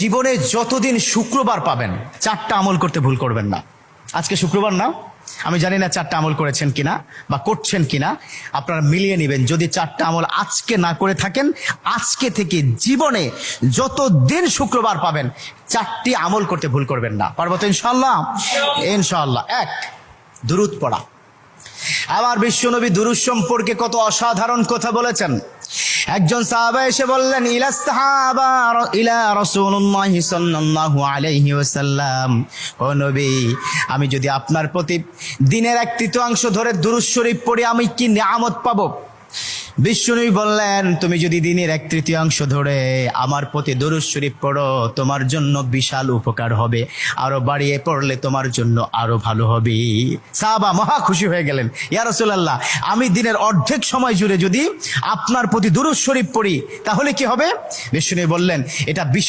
জীবনে যতদিন শুক্রবার পাবেন 4টা আমল করতে ভুল করবেন না। আজকে শুক্রবার না, আমি জানি না 4টা আমল করেছেন কিনা বা করছেন কিনা, আপনারা মিলিয়ে নেবেন। যদি 4টা আমল আজকে না করে থাকেন, আজকে থেকে জীবনে যতদিন শুক্রবার পাবেন 4টি আমল করতে ভুল করবেন না। পারবো তো ইনশাআল্লাহ? ইনশাআল্লাহ। 1, দুরূদ পড়া। আমার বিশ্বনবী দুরূদ সম্পর্কে কত অসাধারণ কথা বলেছেন। একজন সাহাবা এসে বললেন, ইলা রাসূলুল্লাহ সাল্লাল্লাহু আলাইহি ওয়াসাল্লাম, ও নবী, আমি যদি আপনার প্রতি দিনের 1/3 ধরে দুরূদ শরীফ পড়ি আমি কি নিয়ামত পাবো? বিশ্বনবী বললেন, তুমি যদি দিনের 1/3 ধরে আমার প্রতি দুরূদ শরীফ পড়ো তোমার জন্য বিশাল উপকার হবে, আরো বাড়িয়ে পড়লে তোমার জন্য আরো ভালো হবে। সাহাবা মহা খুশি হয়ে গেলেন, ইয়া রাসূলুল্লাহ, আমি দিনের অর্ধেক সময় জুড়ে যদি আপনার প্রতি দুরূদ শরীফ পড়ি তাহলে কি হবে? বিশ্বনবী বললেন, এটা